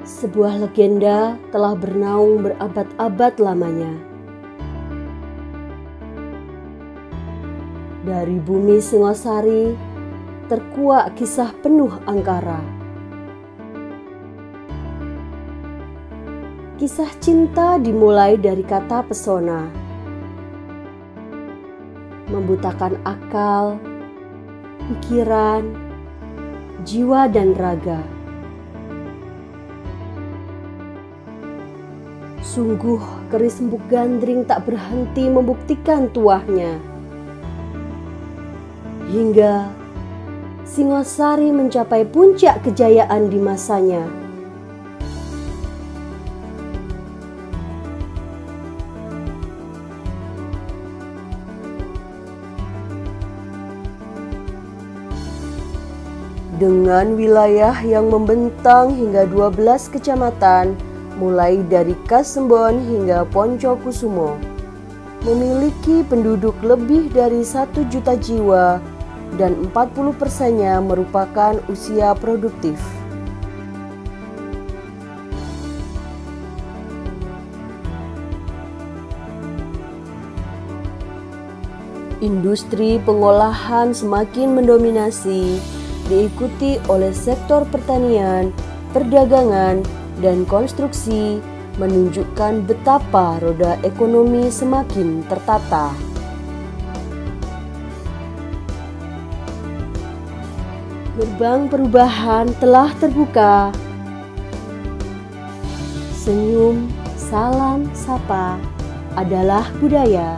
Sebuah legenda telah bernaung berabad-abad lamanya. Dari bumi Singosari terkuak kisah penuh angkara. Kisah cinta dimulai dari kata pesona, membutakan akal, pikiran, jiwa dan raga. Sungguh keris Embuk Gandring tak berhenti membuktikan tuahnya. Hingga Singosari mencapai puncak kejayaan di masanya. Dengan wilayah yang membentang hingga 12 kecamatan, mulai dari Kasembon hingga Poncokusumo, memiliki penduduk lebih dari 1 juta jiwa dan 40%-nya merupakan usia produktif. Industri pengolahan semakin mendominasi, diikuti oleh sektor pertanian, perdagangan, dan konstruksi, menunjukkan betapa roda ekonomi semakin tertata. Gerbang perubahan telah terbuka. Senyum, salam, sapa adalah budaya.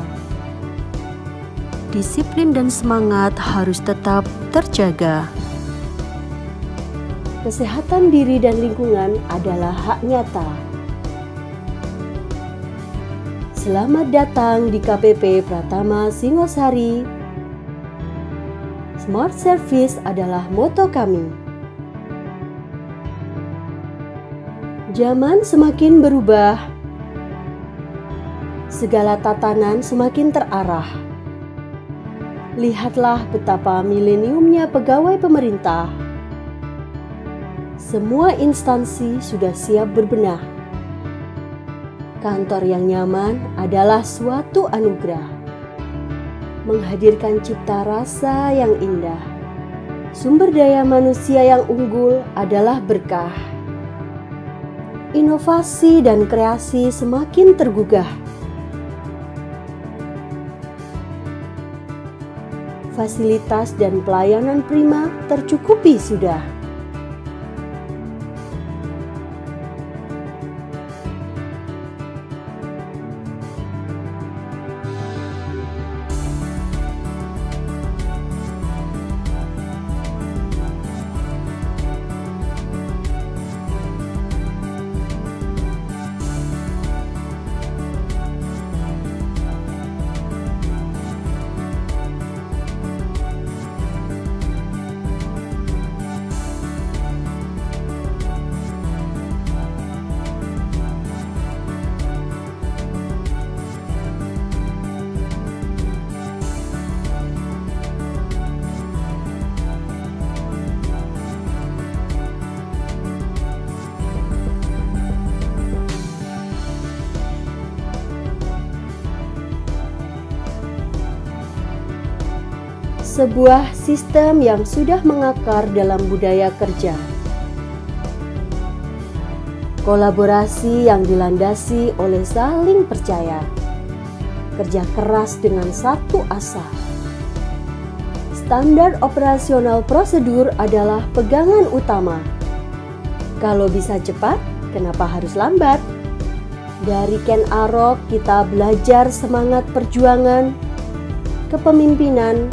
Disiplin dan semangat harus tetap terjaga. Kesehatan diri dan lingkungan adalah hak nyata. Selamat datang di KPP Pratama Singosari. Smart Service adalah moto kami. Zaman semakin berubah, segala tatanan semakin terarah. Lihatlah betapa mileniumnya pegawai pemerintah. Semua instansi sudah siap berbenah. Kantor yang nyaman adalah suatu anugerah, menghadirkan cipta rasa yang indah. Sumber daya manusia yang unggul adalah berkah. Inovasi dan kreasi semakin tergugah. Fasilitas dan pelayanan prima tercukupi sudah. Sebuah sistem yang sudah mengakar dalam budaya kerja. Kolaborasi yang dilandasi oleh saling percaya. Kerja keras dengan satu asa. Standar operasional prosedur adalah pegangan utama. Kalau bisa cepat, kenapa harus lambat? Dari Ken Arok kita belajar semangat perjuangan, kepemimpinan,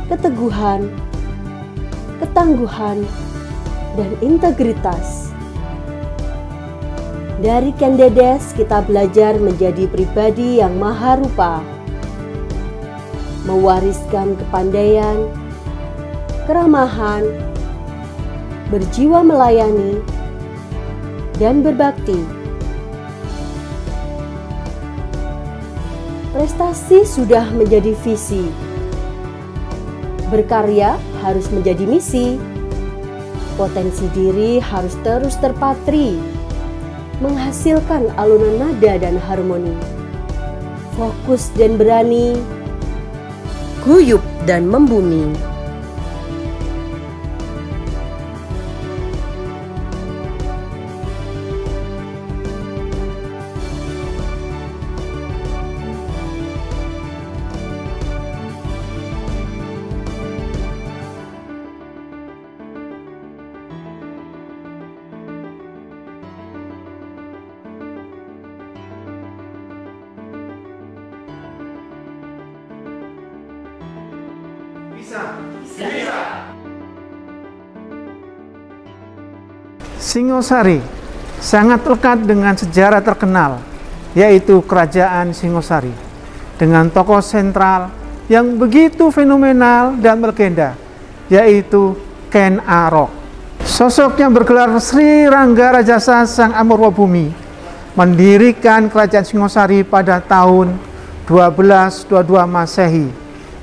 keteguhan, ketangguhan, dan integritas. Dari Ken Dedes kita belajar menjadi pribadi yang maha rupa, mewariskan kepandaian, keramahan, berjiwa melayani, dan berbakti. Prestasi sudah menjadi visi. Berkarya harus menjadi misi. Potensi diri harus terus terpatri, menghasilkan alunan nada dan harmoni. Fokus dan berani, guyup dan membumi. Singosari sangat lekat dengan sejarah terkenal, yaitu Kerajaan Singosari, dengan tokoh sentral yang begitu fenomenal dan melegenda, yaitu Ken Arok. Sosok yang bergelar Sri Rangga Rajasa Sang Amurwabhumi mendirikan Kerajaan Singosari pada tahun 1222 Masehi,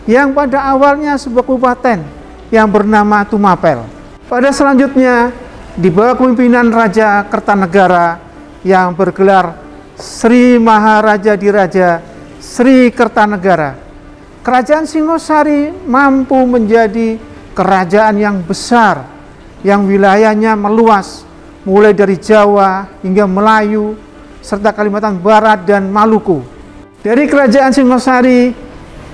yang pada awalnya sebuah kabupaten yang bernama Tumapel. Pada selanjutnya, di bawah kepemimpinan Raja Kertanegara yang bergelar Sri Maharaja Diraja Sri Kertanegara, Kerajaan Singosari mampu menjadi kerajaan yang besar, yang wilayahnya meluas, mulai dari Jawa hingga Melayu, serta Kalimantan Barat dan Maluku. Dari Kerajaan Singosari,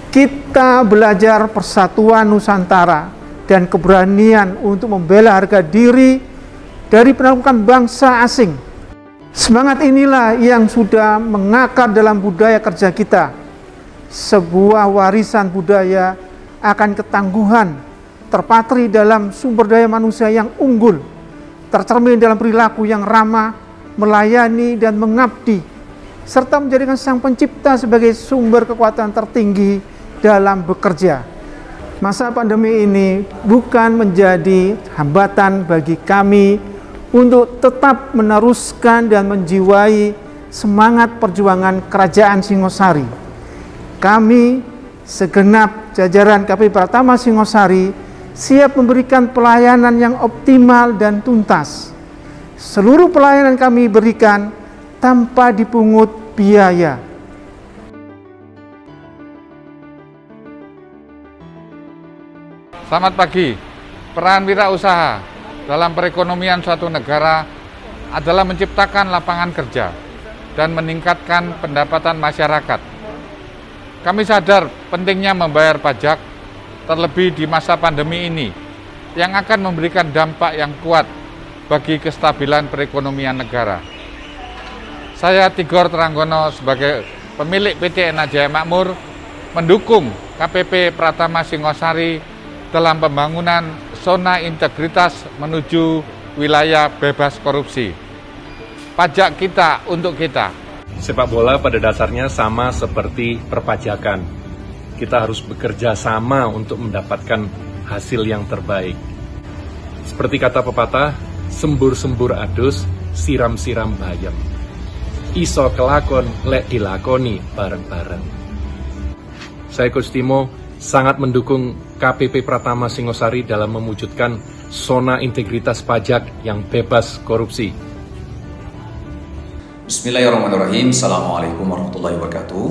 kita belajar persatuan Nusantara dan keberanian untuk membela harga diri dari penaklukan bangsa asing. Semangat inilah yang sudah mengakar dalam budaya kerja kita. Sebuah warisan budaya akan ketangguhan, terpatri dalam sumber daya manusia yang unggul, tercermin dalam perilaku yang ramah, melayani dan mengabdi, serta menjadikan Sang Pencipta sebagai sumber kekuatan tertinggi dalam bekerja. Masa pandemi ini bukan menjadi hambatan bagi kami untuk tetap meneruskan dan menjiwai semangat perjuangan Kerajaan Singosari. Kami, segenap jajaran KPP Pratama Singosari, siap memberikan pelayanan yang optimal dan tuntas. Seluruh pelayanan kami berikan tanpa dipungut biaya. Selamat pagi. Peran wirausaha dalam perekonomian suatu negara adalah menciptakan lapangan kerja dan meningkatkan pendapatan masyarakat. Kami sadar pentingnya membayar pajak, terlebih di masa pandemi ini, yang akan memberikan dampak yang kuat bagi kestabilan perekonomian negara. Saya Tigor Tranggono sebagai pemilik PT Enak Jaya Makmur mendukung KPP Pratama Singosari dalam pembangunan zona integritas menuju wilayah bebas korupsi. Pajak kita untuk kita. Sepak bola pada dasarnya sama seperti perpajakan. Kita harus bekerja sama untuk mendapatkan hasil yang terbaik. Seperti kata pepatah, sembur-sembur adus, siram-siram bayam. Iso kelakon, lek dilakoni bareng-bareng. Saya Coach Timo sangat mendukung KPP Pratama Singosari dalam mewujudkan zona integritas pajak yang bebas korupsi. Bismillahirrahmanirrahim. Assalamualaikum warahmatullahi wabarakatuh.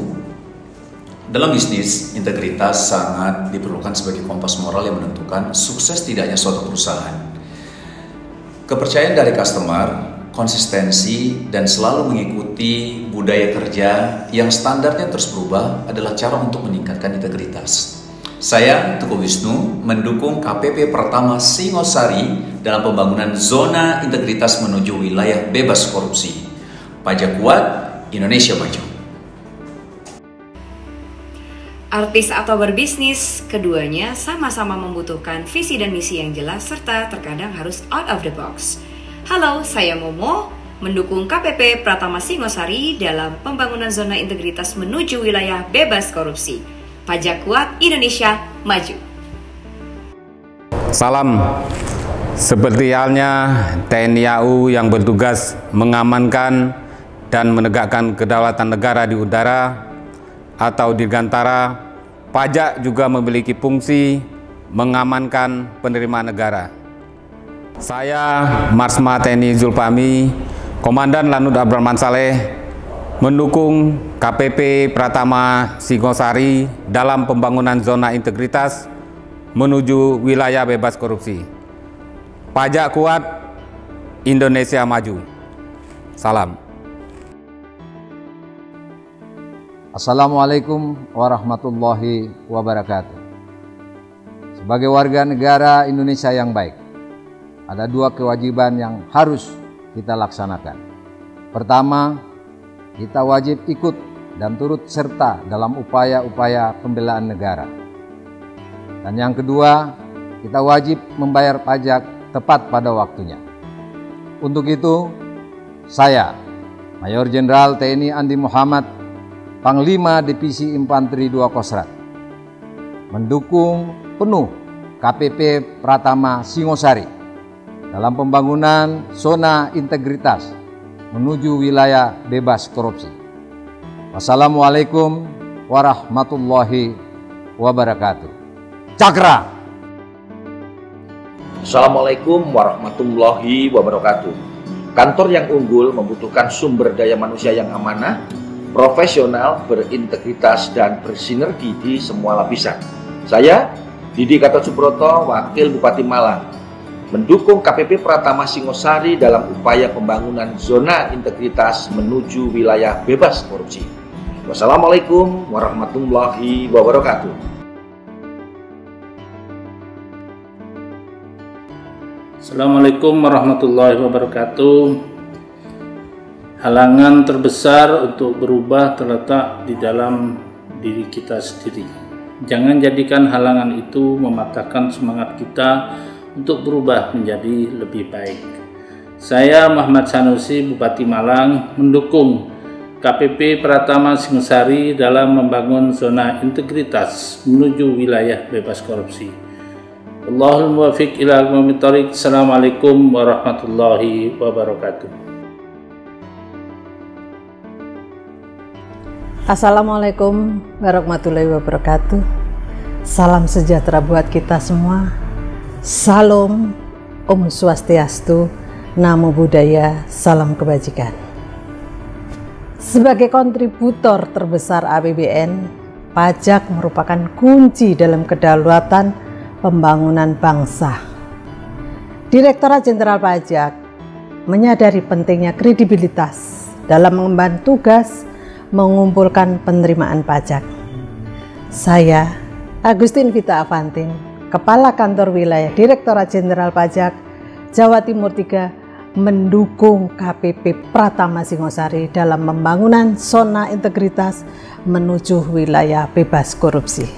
Dalam bisnis, integritas sangat diperlukan sebagai kompas moral yang menentukan sukses tidaknya suatu perusahaan. Kepercayaan dari customer, konsistensi, dan selalu mengikuti budaya kerja yang standarnya terus berubah adalah cara untuk meningkatkan integritas. Saya, Teguh Wisnu, mendukung KPP Pratama Singosari dalam pembangunan zona integritas menuju wilayah bebas korupsi. Pajak kuat, Indonesia maju. Artis atau berbisnis, keduanya sama-sama membutuhkan visi dan misi yang jelas serta terkadang harus out of the box. Halo, saya Momo, mendukung KPP Pratama Singosari dalam pembangunan zona integritas menuju wilayah bebas korupsi. Pajak kuat, Indonesia maju. Salam. Seperti halnya TNI AU yang bertugas mengamankan dan menegakkan kedaulatan negara di udara atau dirgantara, pajak juga memiliki fungsi mengamankan penerimaan negara. Saya Marsma TNI Zulfahmi, Komandan Lanut Abdurrahman Saleh, mendukung KPP Pratama Singosari dalam pembangunan zona integritas menuju wilayah bebas korupsi. Pajak kuat, Indonesia maju. Salam. Assalamualaikum warahmatullahi wabarakatuh. Sebagai warga negara Indonesia yang baik, ada dua kewajiban yang harus kita laksanakan. Pertama, kita wajib ikut dan turut serta dalam upaya-upaya pembelaan negara. Dan yang kedua, kita wajib membayar pajak tepat pada waktunya. Untuk itu, saya, Mayor Jenderal TNI Andi Muhammad, Panglima Divisi Infanteri 2 Kostrat, mendukung penuh KPP Pratama Singosari dalam pembangunan zona integritas menuju wilayah bebas korupsi. Wassalamualaikum warahmatullahi wabarakatuh. Cakra. Assalamualaikum warahmatullahi wabarakatuh. Kantor yang unggul membutuhkan sumber daya manusia yang amanah, profesional, berintegritas, dan bersinergi di semua lapisan. Saya, Didi Gatot Subroto, Wakil Bupati Malang, mendukung KPP Pratama Singosari dalam upaya pembangunan zona integritas menuju wilayah bebas korupsi. Wassalamualaikum warahmatullahi wabarakatuh. Assalamualaikum warahmatullahi wabarakatuh. Halangan terbesar untuk berubah terletak di dalam diri kita sendiri. Jangan jadikan halangan itu mematahkan semangat kita untuk berubah menjadi lebih baik. Saya Muhammad Sanusi, Bupati Malang, mendukung KPP Pratama Singosari dalam membangun zona integritas menuju wilayah bebas korupsi. Allahul muwaffiq ila aqwamit thoriq. Assalamualaikum warahmatullahi wabarakatuh. Assalamualaikum warahmatullahi wabarakatuh. Salam sejahtera buat kita semua. Salam, Om Swastiastu, Namo Buddhaya, salam kebajikan. Sebagai kontributor terbesar APBN, pajak merupakan kunci dalam kedaulatan pembangunan bangsa. Direktorat Jenderal Pajak menyadari pentingnya kredibilitas dalam mengemban tugas mengumpulkan penerimaan pajak. Saya, Agustin Vita Avantin, Kepala Kantor Wilayah Direktorat Jenderal Pajak Jawa Timur 3, mendukung KPP Pratama Singosari dalam pembangunan zona integritas menuju wilayah bebas korupsi.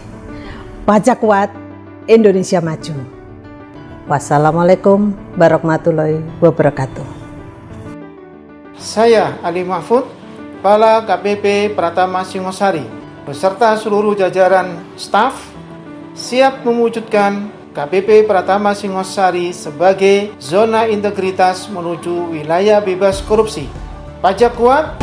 Pajak kuat, Indonesia maju. Wassalamualaikum warahmatullahi wabarakatuh. Saya Ali Mahfud, Kepala KPP Pratama Singosari, beserta seluruh jajaran staf, siap mewujudkan KPP Pratama Singosari sebagai zona integritas menuju wilayah bebas korupsi. Pajak kuat,